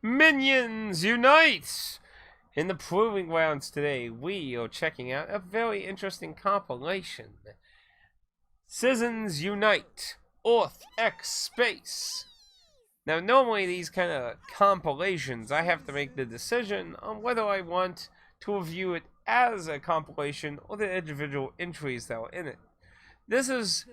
Minions, unite! In the proving grounds today, we are checking out a very interesting compilation. Citizens Unite, Earth X Space. Now, normally these kind of compilations, I have to make the decision on whether I want to review it as a compilation or the individual entries that are in it. This is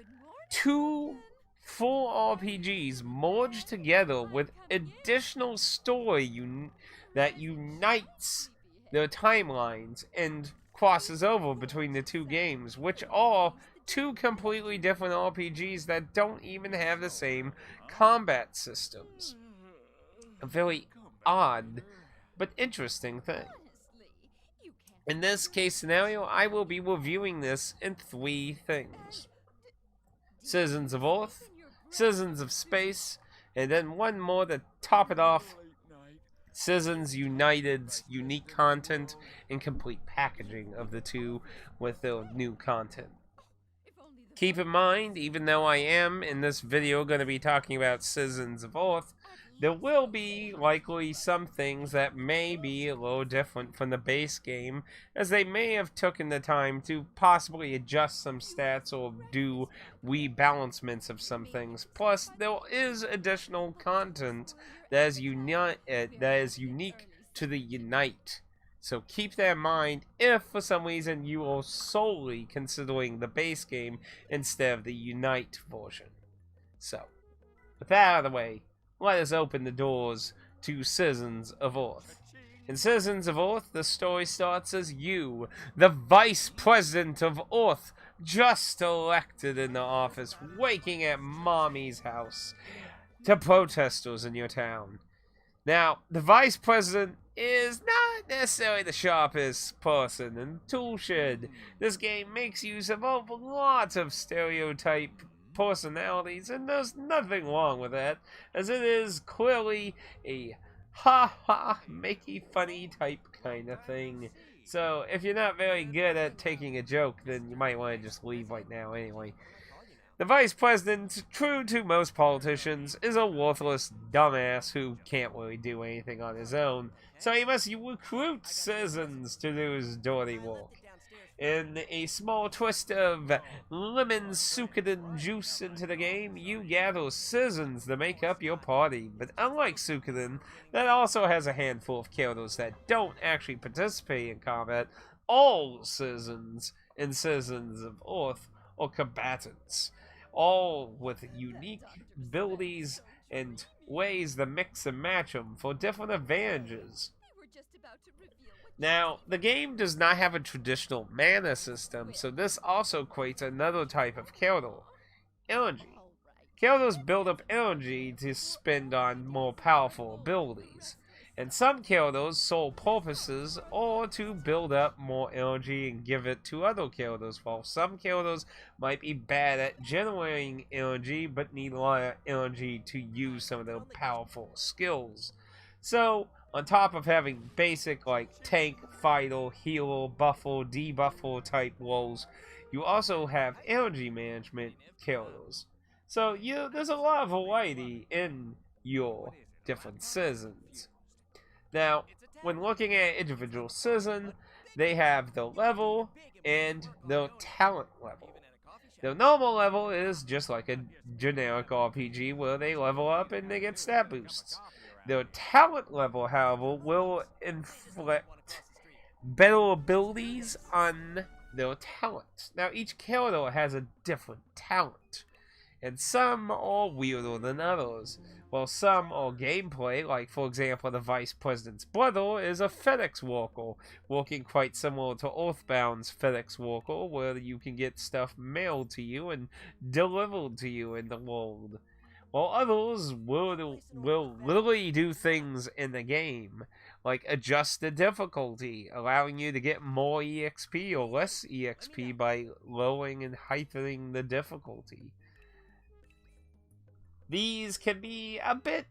two full RPGs merged together with additional story that unites their timelines and crosses over between the two games, which are two completely different RPGs that don't even have the same combat systems. A very odd but interesting thing. In this case scenario, I will be reviewing this in three things: Citizens of Earth, Citizens of Space, and then one more to top it off: Citizens United's unique content and complete packaging of the two with their new content. Keep in mind, even though I am in this video going to be talking about Citizens of Earth, there will be likely some things that may be a little different from the base game, as they may have taken the time to possibly adjust some stats or do rebalancements of some things. Plus, there is additional content that is unique to the Unite. So keep that in mind if for some reason you are solely considering the base game instead of the Unite version. So, with that out of the way, let us open the doors to Citizens of Earth. In Citizens of Earth, the story starts as you, the Vice President of Earth, just elected in the office, waking at Mommy's house to protesters in your town. Now, the Vice President is not necessarily the sharpest person in the toolshed. This game makes use of lots of stereotype personalities, and there's nothing wrong with that, as it is clearly a ha-ha, makey funny type kind of thing. So, if you're not very good at taking a joke, then you might want to just leave right now anyway. The Vice President, true to most politicians, is a worthless dumbass who can't really do anything on his own, so he must recruit citizens to do his dirty work. In a small twist of lemon suikoden juice into the game, you gather citizens to make up your party. But unlike suikoden, that also has a handful of characters that don't actually participate in combat, all citizens in Citizens of Earth are combatants, all with unique abilities and ways to mix and match them for different advantages. Now, the game does not have a traditional mana system, so this also creates another type of character: energy. Characters build up energy to spend on more powerful abilities, and some characters' sole purposes are to build up more energy and give it to other characters, while some characters might be bad at generating energy but need a lot of energy to use some of their powerful skills. So, on top of having basic like tank, fighter, healer, buffer, debuffer type roles, you also have energy management characters. So there's a lot of variety in your different citizens. Now, when looking at individual citizen, they have their level and their talent level. Their normal level is just like a generic RPG where they level up and they get stat boosts. Their talent level, however, will inflict better abilities on their talent. Now, each character has a different talent, and some are weirder than others, while some are gameplay, like for example the Vice President's brother is a FedEx worker, working quite similar to Earthbound's FedEx worker, where you can get stuff mailed to you and delivered to you in the world. While others will literally do things in the game, like adjust the difficulty, allowing you to get more EXP or less EXP by lowering and heightening the difficulty. These can be a bit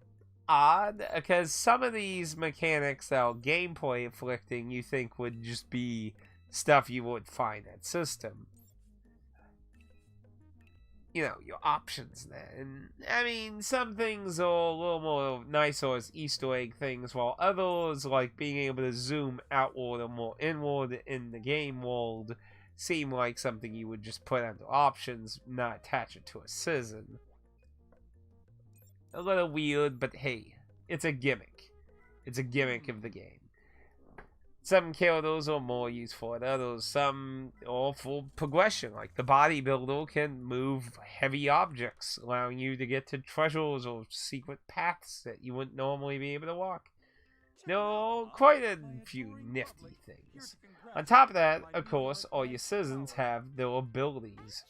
odd, because some of these mechanics that are gameplay afflicting you think would just be stuff you would find at system. you know, your options there. And I mean, some things are a little more nicer as Easter egg things, while others, like being able to zoom outward or more inward in the game world, seem like something you would just put under options, not attach it to a season. A little weird, but hey, it's a gimmick. It's a gimmick of the game. Some characters are more useful than others. Some are for progression, like the bodybuilder can move heavy objects, allowing you to get to treasures or secret paths that you wouldn't normally be able to walk. There are quite a few nifty things. On top of that, of course, all your citizens have their abilities.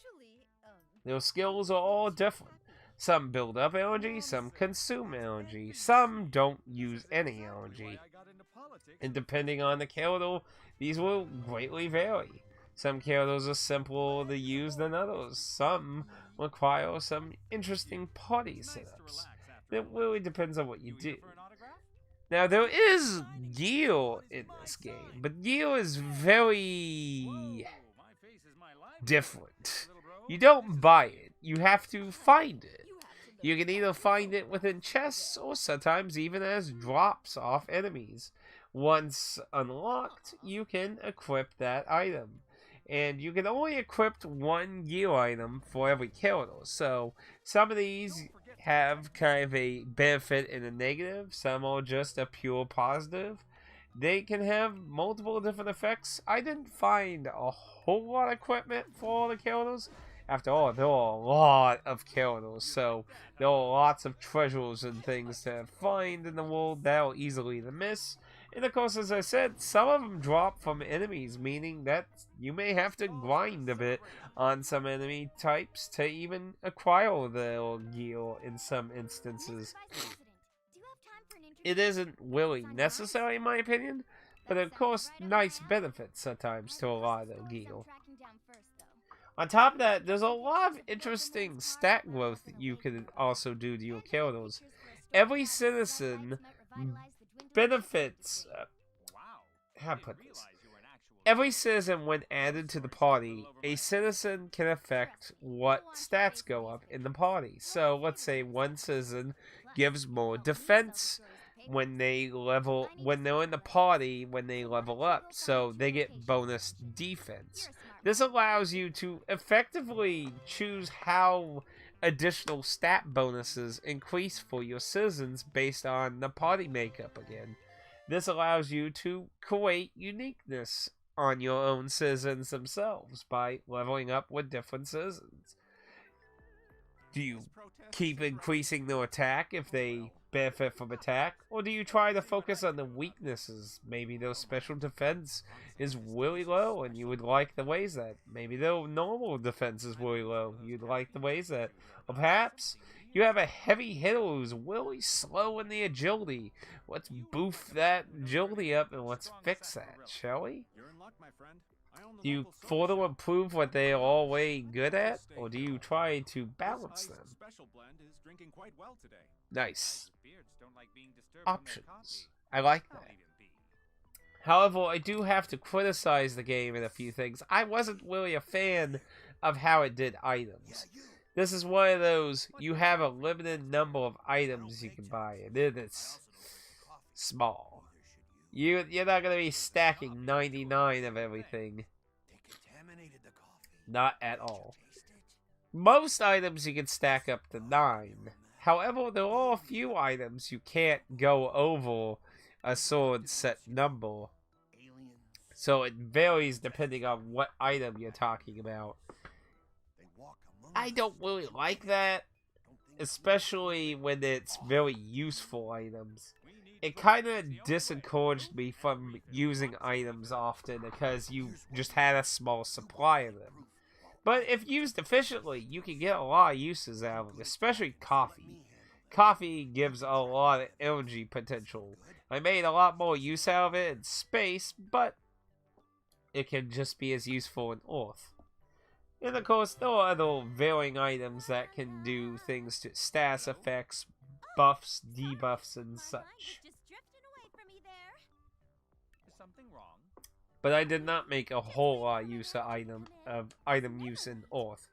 Their skills are all different. Some build up energy, some consume energy, some don't use any energy. And depending on the character, these will greatly vary. Some characters are simpler to use than others. Some require some interesting party setups. It really depends on what you do. Now, there is gear in this game, but gear is very different. You don't buy it, you have to find it. You can either find it within chests or sometimes even as drops off enemies. Once unlocked, you can equip that item. And you can only equip one gear item for every character. So some of these have kind of a benefit and a negative. Some are just a pure positive. They can have multiple different effects. I didn't find a whole lot of equipment for all the characters. After all, there are a lot of characters, so there are lots of treasures and things to find in the world that are easily to miss. And of course, as I said, some of them drop from enemies, meaning that you may have to grind a bit on some enemy types to even acquire their gear in some instances. It isn't really necessary in my opinion, but of course, nice benefits sometimes to a lot of their gear. On top of that, there's a lot of interesting stat growth that you can also do to your characters. Every citizen benefits. How to put this? Every citizen, when added to the party, a citizen can affect what stats go up in the party. So, let's say one citizen gives more defense when they're in the party when they level up, so they get bonus defense. This allows you to effectively choose how additional stat bonuses increase for your citizens based on the party makeup again. This allows you to create uniqueness on your own citizens themselves by leveling up with different citizens. Do you keep increasing their attack if they benefit from attack, or do you try to focus on the weaknesses? Maybe their special defense is really low and you would like to raise that. Maybe their normal defense is really low, you'd like to raise that. Or perhaps you have a heavy hitter who's really slow in the agility. Let's boof that agility up and let's fix that, shall we? Do you further improve what they are already good at, or do you try to balance them? Nice. Options. I like that. However, I do have to criticize the game in a few things. I wasn't really a fan of how it did items. This is one of those, you have a limited number of items you can buy, and then it's small. You're not going to be stacking 99 of everything. Not at all. Most items you can stack up to 9. However, there are a few items you can't go over a sword set number. So it varies depending on what item you're talking about. I don't really like that, especially when it's very useful items. It kind of disencouraged me from using items often because you just had a small supply of them. But if used efficiently, you can get a lot of uses out of them, especially coffee. Coffee gives a lot of energy potential. I made a lot more use out of it in space, but it can just be as useful in Earth. And of course, there are other varying items that can do things to stats effects, buffs, debuffs, and such. But I did not make a whole lot of use of item use in Earth.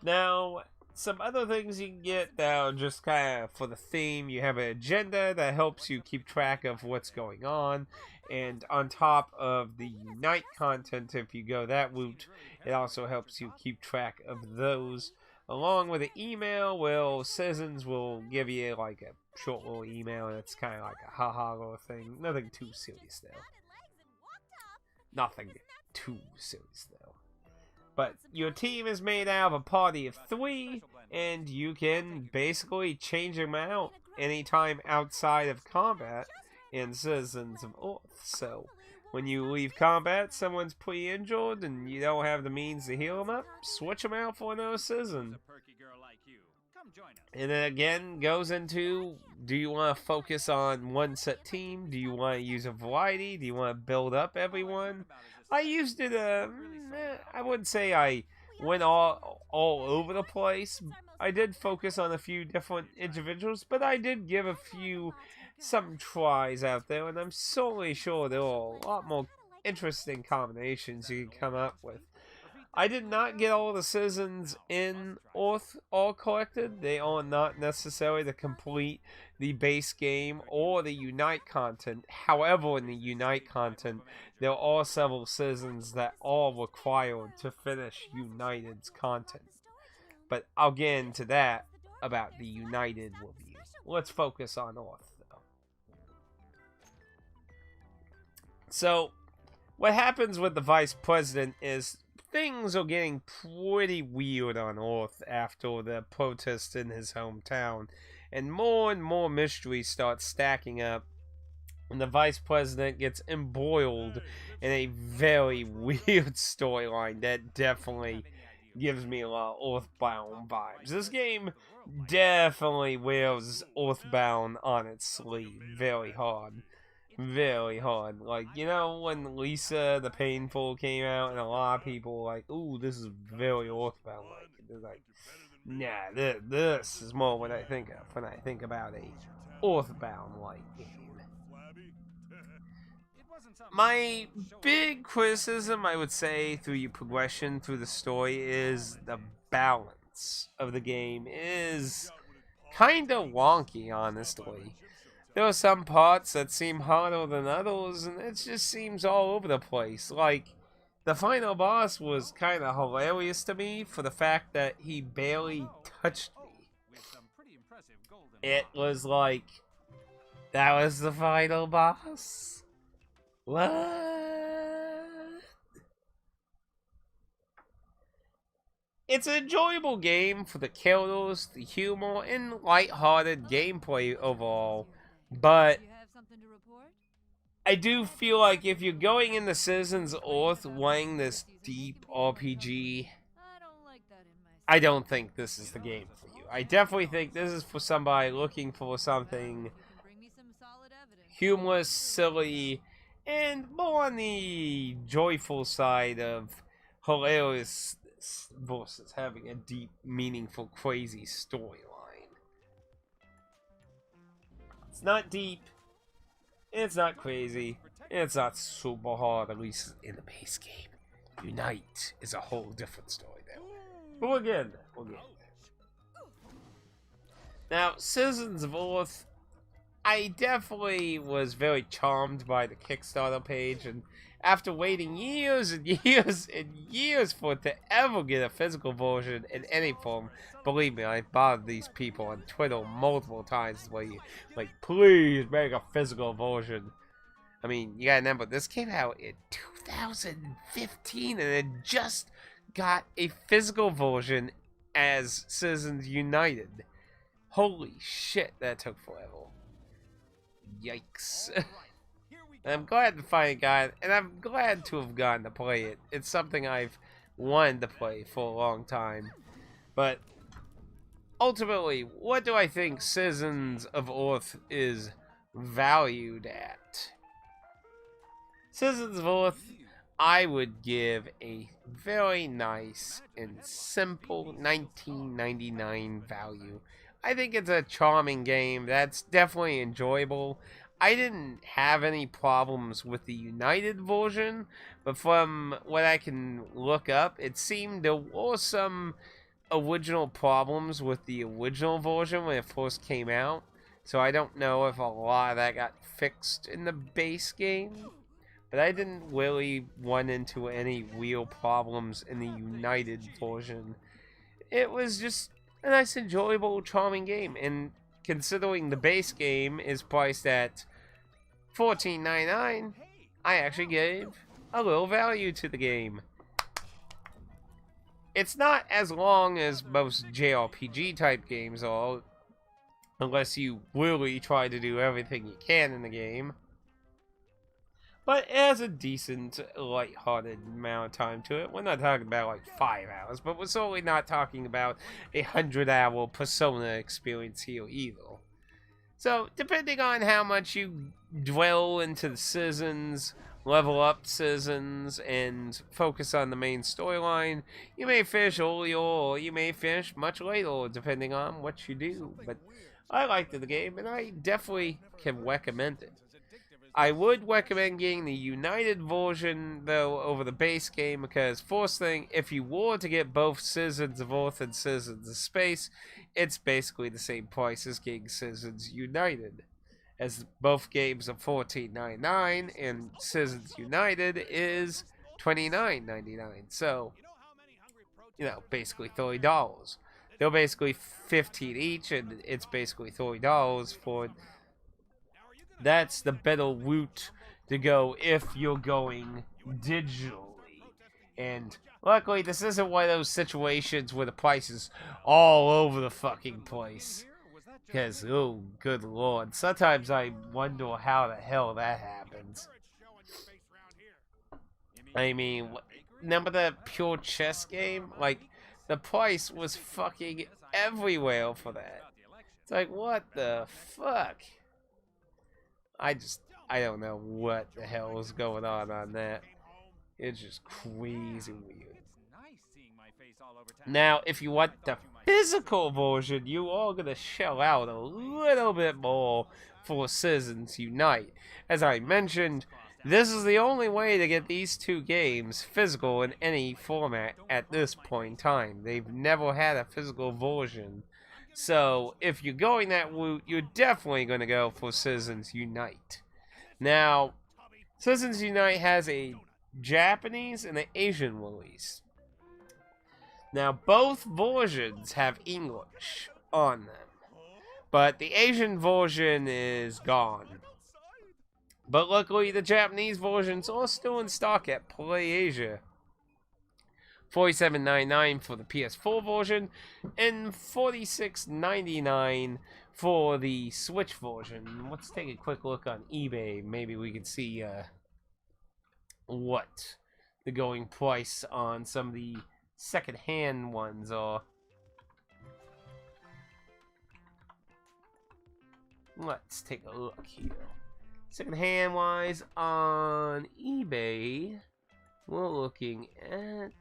Now, some other things you can get that are just kind of for the theme. You have an agenda that helps you keep track of what's going on. And on top of the Unite content, if you go that route, it also helps you keep track of those. Along with an email, well, Citizens will give you like a short little email, and it's kind of like a haha little thing. Nothing too serious, though. Nothing too serious, though. But your team is made out of a party of 3, and you can basically change them out anytime outside of combat in Citizens of Earth. So, when you leave combat, someone's pretty injured, and you don't have the means to heal them up, switch them out for another citizen. And then again, goes into, do you want to focus on one set team? Do you want to use a variety? Do you want to build up everyone? I used it, I wouldn't say I went all over the place. I did focus on a few different individuals, but I did give some tries out there, and I'm certainly sure there are a lot more interesting combinations you can come up with. I did not get all the citizens in Earth all collected. They are not necessary to complete the base game or the Unite content. However, in the Unite content, there are several citizens that are required to finish United's content. But I'll get into that about the United review. Let's focus on Earth, though. So, what happens with the Vice President is things are getting pretty weird on Earth after the protests in his hometown, and more mysteries start stacking up, and the Vice President gets embroiled in a very weird storyline that definitely gives me a lot of Earthbound vibes. This game definitely wears Earthbound on its sleeve very hard. Very hard. Like, you know, when Lisa the Painful came out, and a lot of people were like, ooh, this is very Earthbound like. They're like, nah, this is more what I think of when I think about a Earthbound like game. My big criticism, I would say, through your progression through the story is the balance of the game is kinda wonky, honestly. There are some parts that seem harder than others, and it just seems all over the place. Like, the final boss was kind of hilarious to me for the fact that he barely touched me. It was like, that was the final boss? What? It's an enjoyable game for the kills, the humor, and lighthearted gameplay overall. But I do feel like if you're going into Citizens Earth wanting this deep RPG, I don't think this is the game for you. I definitely think this is for somebody looking for something humorous, silly, and more on the joyful side of hilarious versus having a deep, meaningful, crazy storyline. It's not deep, it's not crazy, it's not super hard, at least in the base game. Unite is a whole different story there. But we'll get in there. Now, Citizens of Earth, I definitely was very charmed by the Kickstarter page, and after waiting years and years and years for it to ever get a physical version in any form, believe me, I bothered these people on Twitter multiple times like, please make a physical version. I mean, you gotta remember, this came out in 2015, and it just got a physical version as Citizens United. Holy shit, that took forever. Yikes. I'm glad to finally got it, and I'm glad to have gotten to play it. It's something I've wanted to play for a long time. But ultimately, what do I think Citizens of Earth is valued at? Citizens of Earth, I would give a very nice and simple 1999 value. I think it's a charming game that's definitely enjoyable. I didn't have any problems with the United version, but from what I can look up, it seemed there were some original problems with the original version when it first came out, so I don't know if a lot of that got fixed in the base game. But I didn't really run into any real problems in the United version. It was just a nice, enjoyable, charming game, and considering the base game is priced at $14.99, I actually gave a little value to the game. It's not as long as most JRPG type games are, unless you really try to do everything you can in the game. But it has a decent, light-hearted amount of time to it. We're not talking about like 5 hours, but we're certainly not talking about a 100-hour Persona experience here either. So, depending on how much you dwell into the seasons, level up seasons, and focus on the main storyline, you may finish earlier or you may finish much later, depending on what you do. But I liked the game, and I definitely can recommend it. I would recommend getting the United version, though, over the base game, because first thing, if you were to get both Citizens of Earth and Citizens of Space, it's basically the same price as getting Citizens United, as both games are $14.99 and Citizens United is $29.99. So, you know, basically $30. They're basically $15 each, and it's basically $30 for. That's the better route to go if you're going digitally. And luckily, this isn't one of those situations where the price is all over the fucking place. Because, oh, good lord. Sometimes I wonder how the hell that happens. I mean, remember the pure chess game? Like, the price was fucking everywhere for that. It's like, what the fuck? I don't know what the hell is going on that. It's just crazy weird. Now, if you want the physical version, you are going to shell out a little bit more for Citizens Unite. As I mentioned, this is the only way to get these two games physical in any format at this point in time. They've never had a physical version. So, if you're going that route, you're definitely going to go for Citizens Unite. Now, Citizens Unite has a Japanese and an Asian release. Now, both versions have English on them, but the Asian version is gone. But luckily, the Japanese versions are still in stock at PlayAsia. $47.99 for the PS4 version, and $46.99 for the Switch version. Let's take a quick look on eBay. Maybe we can see what the going price on some of the second-hand ones are. Let's take a look here. Second-hand wise on eBay, we're looking at.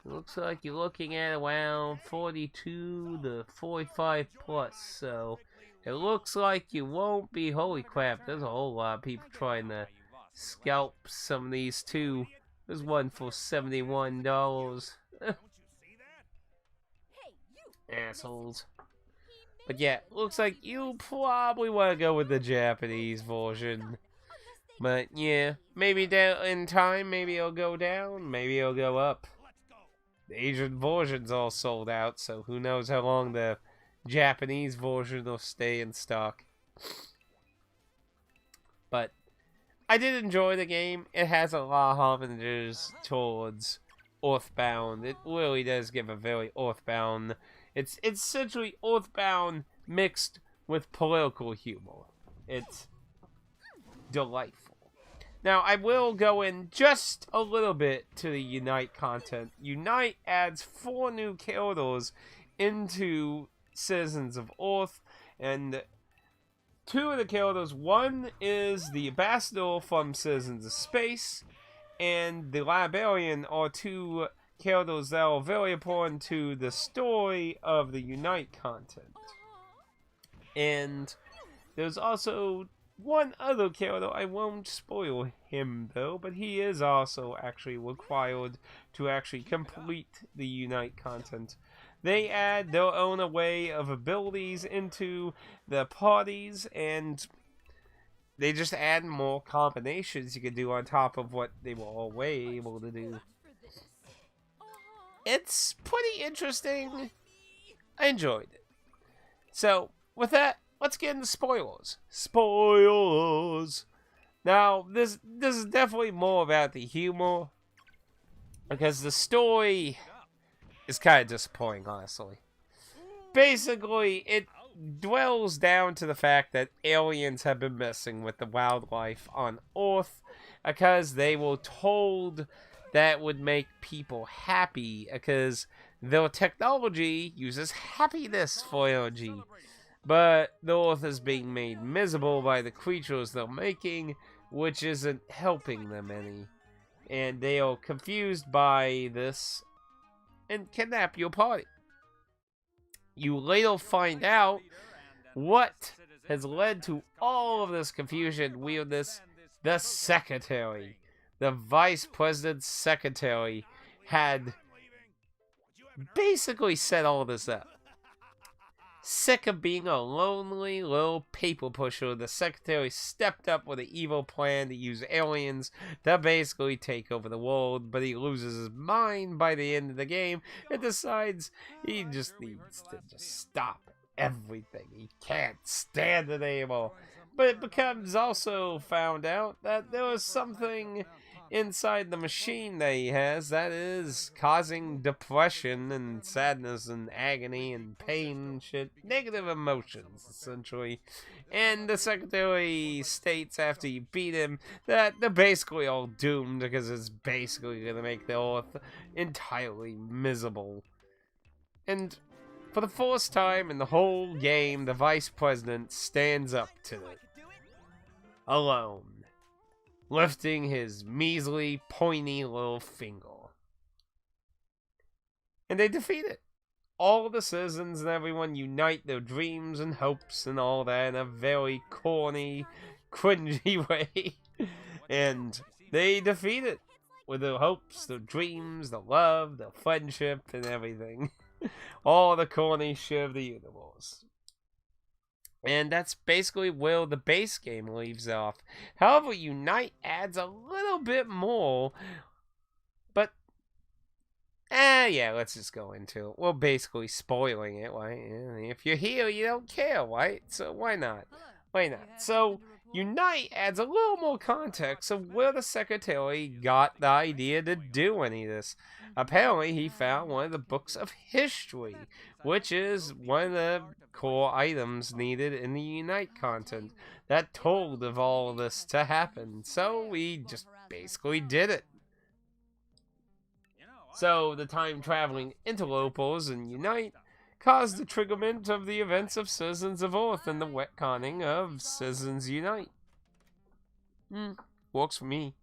Looks like you're looking at around 42 to 45 plus, so it looks like you won't be. Holy crap, there's a whole lot of people trying to scalp some of these too. There's one for $71. Assholes. But yeah, looks like you probably want to go with the Japanese version. But yeah, maybe down in time, maybe it'll go down, maybe it'll go up. The Asian version's all sold out, so who knows how long the Japanese version will stay in stock. But I did enjoy the game. It has a lot of homages towards Earthbound. It really does give a very Earthbound. It's essentially Earthbound mixed with political humor. It's delightful. Now, I will go in just a little bit to the Unite content. Unite adds 4 new characters into Citizens of Earth, and 2 of the characters, one is the Ambassador from Citizens of Space, and the Librarian are 2 characters that are very important to the story of the Unite content. And there's also one other character, I won't spoil him though, but he is also actually required to actually complete the Unite content. They add their own array of abilities into the parties, and they just add more combinations you can do on top of what they were already able to do. It's pretty interesting. I enjoyed it. So, with that, let's get into spoilers. Spoilers! Now, this is definitely more about the humor, because the story is kind of disappointing, honestly. Basically, it dwells down to the fact that aliens have been messing with the wildlife on Earth because they were told that would make people happy because their technology uses happiness for energy. But the Earth is being made miserable by the creatures they're making, which isn't helping them any. And they are confused by this and kidnap your party. You later find out what has led to all of this confusion, weirdness. The secretary, the vice president's secretary, had basically set all this up. Sick of being a lonely little paper pusher, the secretary stepped up with an evil plan to use aliens to basically take over the world, but he loses his mind by the end of the game and decides he just needs to just stop everything. He can't stand it anymore. But it becomes also found out that there was something inside the machine that he has that is causing depression and sadness and agony and pain and shit. Negative emotions, essentially. And the secretary states after you beat him that they're basically all doomed because it's basically going to make the Earth entirely miserable. And for the first time in the whole game, the vice president stands up to it. Alone. Lifting his measly, pointy little finger. And they defeat it. All the citizens and everyone unite their dreams and hopes and all that in a very corny, cringy way. And they defeat it. With their hopes, their dreams, their love, their friendship, and everything. All the corny shit of the universe. And that's basically where the base game leaves off. However, Unite adds a little bit more. But, yeah, let's just go into it. We're basically spoiling it, right? If you're here, you don't care, right? So why not? Why not? So, Unite adds a little more context of where the secretary got the idea to do any of this. Apparently, he found one of the books of history, which is one of the core items needed in the Unite content that told of all of this to happen. So we just basically did it. So the time-traveling interlopers in Unite caused the triggerment of the events of Citizens of Earth and the retconning of Citizens Unite. Works for me.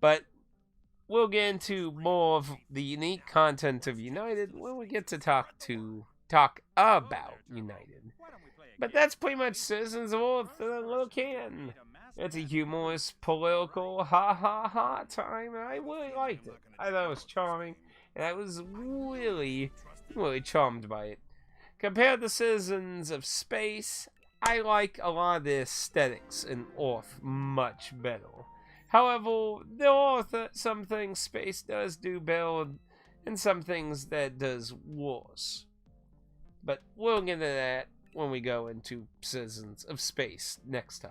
But we'll get into more of the unique content of United when we get to talk about United. But that's pretty much Citizens of Earth in a little can. It's a humorous, political, ha-ha-ha time, and I really liked it. I thought it was charming, and I was really charmed by it. Compared to Citizens of Space, I like a lot of the aesthetics in Earth much better. However, there are some things Space does do better, and some things that does worse. But we'll get into that when we go into Citizens of Space next time.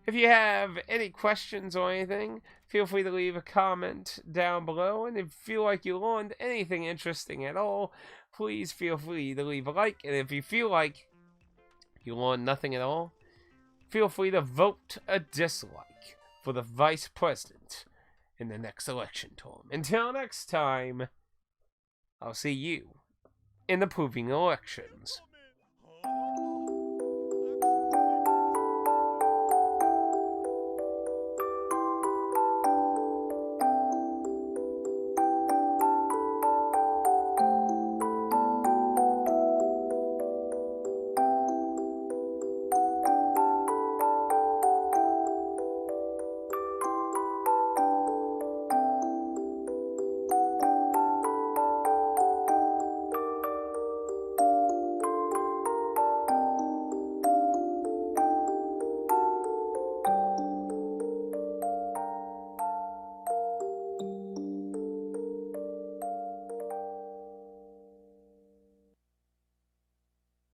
If you have any questions or anything, feel free to leave a comment down below. And if you feel like you learned anything interesting at all, please feel free to leave a like. And if you feel like you learned nothing at all, feel free to vote a dislike for the vice president in the next election term. Until next time, I'll see you in the proving elections.